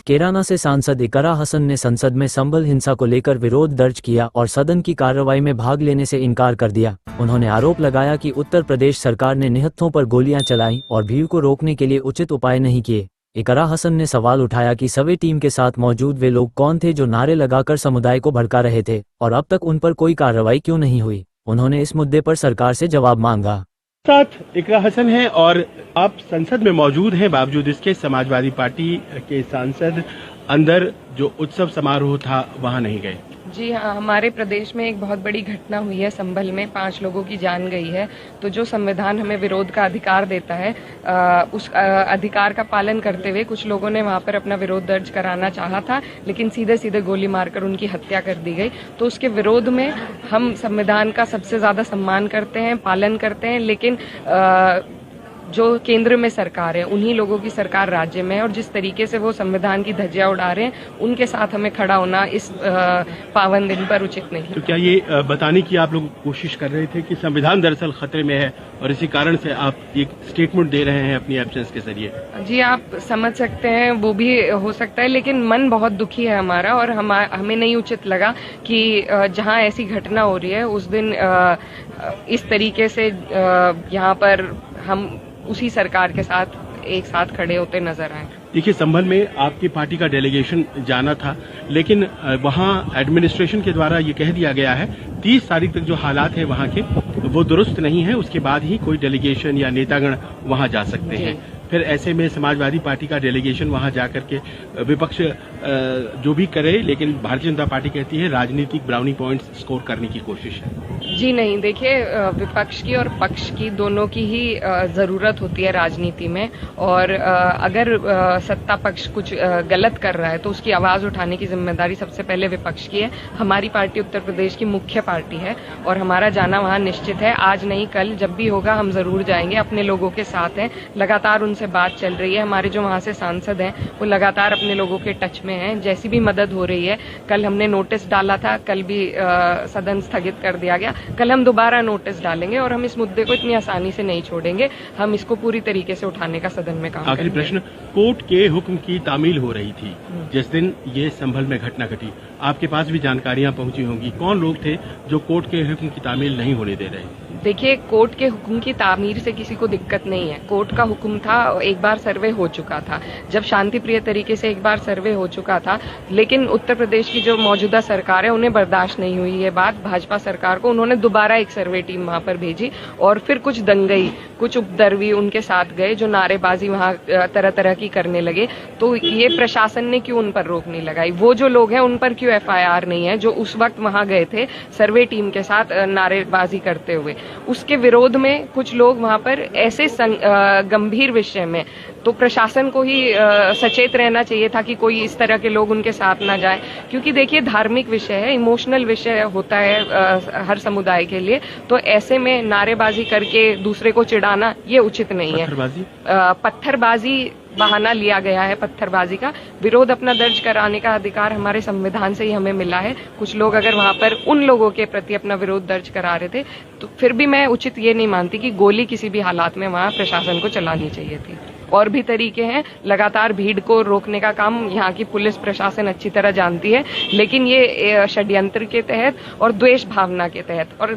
कैराना से सांसद इकरा हसन ने संसद में संभल हिंसा को लेकर विरोध दर्ज किया और सदन की कार्रवाई में भाग लेने से इनकार कर दिया। उन्होंने आरोप लगाया कि उत्तर प्रदेश सरकार ने निहत्थों पर गोलियां चलाई और भीड़ को रोकने के लिए उचित उपाय नहीं किए। इकरा हसन ने सवाल उठाया कि सर्वे टीम के साथ मौजूद वे लोग कौन थे जो नारे लगाकर समुदाय को भड़का रहे थे और अब तक उन पर कोई कार्रवाई क्यों नहीं हुई। उन्होंने इस मुद्दे पर सरकार से जवाब मांगा। साथ इकरा हसन है और आप संसद में मौजूद हैं, बावजूद इसके समाजवादी पार्टी के सांसद अंदर जो उत्सव समारोह था वहां नहीं गए। जी हाँ, हमारे प्रदेश में एक बहुत बड़ी घटना हुई है। संभल में 5 लोगों की जान गई है। तो जो संविधान हमें विरोध का अधिकार देता है, उस अधिकार का पालन करते हुए कुछ लोगों ने वहां पर अपना विरोध दर्ज कराना चाहा था, लेकिन सीधे सीधे गोली मारकर उनकी हत्या कर दी गई। तो उसके विरोध में हम संविधान का सबसे ज्यादा सम्मान करते हैं, पालन करते हैं, लेकिन जो केंद्र में सरकार है, उन्हीं लोगों की सरकार राज्य में है और जिस तरीके से वो संविधान की धज्जियां उड़ा रहे हैं, उनके साथ हमें खड़ा होना इस पावन दिन पर उचित नहीं। तो क्या ये बताने की आप लोग कोशिश कर रहे थे कि संविधान दरअसल खतरे में है और इसी कारण से आप एक स्टेटमेंट दे रहे हैं अपनी एब्सेंस के जरिए? जी, आप समझ सकते हैं, वो भी हो सकता है, लेकिन मन बहुत दुखी है हमारा और हमें नहीं उचित लगा कि जहां ऐसी घटना हो रही है उस दिन इस तरीके से यहाँ पर हम उसी सरकार के साथ एक साथ खड़े होते नजर आए। देखिए, संभल में आपकी पार्टी का डेलीगेशन जाना था, लेकिन वहां एडमिनिस्ट्रेशन के द्वारा ये कह दिया गया है 30 तारीख तक जो हालात है वहां के वो दुरुस्त नहीं है, उसके बाद ही कोई डेलीगेशन या नेतागण वहां जा सकते हैं। फिर ऐसे में समाजवादी पार्टी का डेलीगेशन वहां जाकर के विपक्ष जो भी करे, लेकिन भारतीय जनता पार्टी कहती है राजनीतिक ब्राउनी पॉइंट्स स्कोर करने की कोशिश है। जी नहीं, देखिए, विपक्ष की और पक्ष की दोनों की ही जरूरत होती है राजनीति में, और अगर सत्ता पक्ष कुछ गलत कर रहा है तो उसकी आवाज उठाने की जिम्मेदारी सबसे पहले विपक्ष की है। हमारी पार्टी उत्तर प्रदेश की मुख्य पार्टी है और हमारा जाना वहां निश्चित है। आज नहीं कल जब भी होगा हम जरूर जाएंगे, अपने लोगों के साथ हैं, लगातार उनसे बात चल रही है। हमारे जो वहां से सांसद हैं वो लगातार अपने लोगों के टच में हैं, जैसी भी मदद हो रही है। कल हमने नोटिस डाला था, कल भी सदन स्थगित कर दिया गया, कल हम दोबारा नोटिस डालेंगे और हम इस मुद्दे को इतनी आसानी से नहीं छोड़ेंगे। हम इसको पूरी तरीके से उठाने का सदन में काम करेंगे। आखिरी प्रश्न, कोर्ट के हुक्म की तामील हो रही थी जिस दिन ये संभल में घटना घटी, आपके पास भी जानकारियां पहुंची होंगी, कौन लोग थे जो कोर्ट के हुक्म की तामील नहीं होने दे रहे? देखिए, कोर्ट के हुक्म की तामीर से किसी को दिक्कत नहीं है। कोर्ट का हुक्म था, एक बार सर्वे हो चुका था, जब शांति प्रिय तरीके से एक बार सर्वे हो चुका था, लेकिन उत्तर प्रदेश की जो मौजूदा सरकार है उन्हें बर्दाश्त नहीं हुई ये बात भाजपा सरकार को। उन्होंने दोबारा एक सर्वे टीम वहां पर भेजी और फिर कुछ दंगई, कुछ उपद्रवी उनके साथ गए जो नारेबाजी वहां तरह तरह की करने लगे। तो ये प्रशासन ने क्यों उन पर रोक नहीं लगाई? वो जो लोग हैं उन पर क्यों FIR नहीं है जो उस वक्त वहां गए थे सर्वे टीम के साथ नारेबाजी करते हुए? उसके विरोध में कुछ लोग वहां पर ऐसे गंभीर विषय में, तो प्रशासन को ही सचेत रहना चाहिए था कि कोई इस तरह के लोग उनके साथ ना जाए, क्योंकि देखिए धार्मिक विषय है, इमोशनल विषय होता है हर समुदाय के लिए। तो ऐसे में नारेबाजी करके दूसरे को चिढ़ाना ये उचित नहीं है। पत्थरबाजी बहाना लिया गया है, पत्थरबाजी का विरोध अपना दर्ज कराने का अधिकार हमारे संविधान से ही हमें मिला है। कुछ लोग अगर वहां पर उन लोगों के प्रति अपना विरोध दर्ज करा रहे थे तो फिर भी मैं उचित ये नहीं मानती कि गोली किसी भी हालात में वहां प्रशासन को चलानी चाहिए थी। और भी तरीके हैं, लगातार भीड़ को रोकने का काम यहाँ की पुलिस प्रशासन अच्छी तरह जानती है, लेकिन ये षड्यंत्र के तहत और द्वेष भावना के तहत और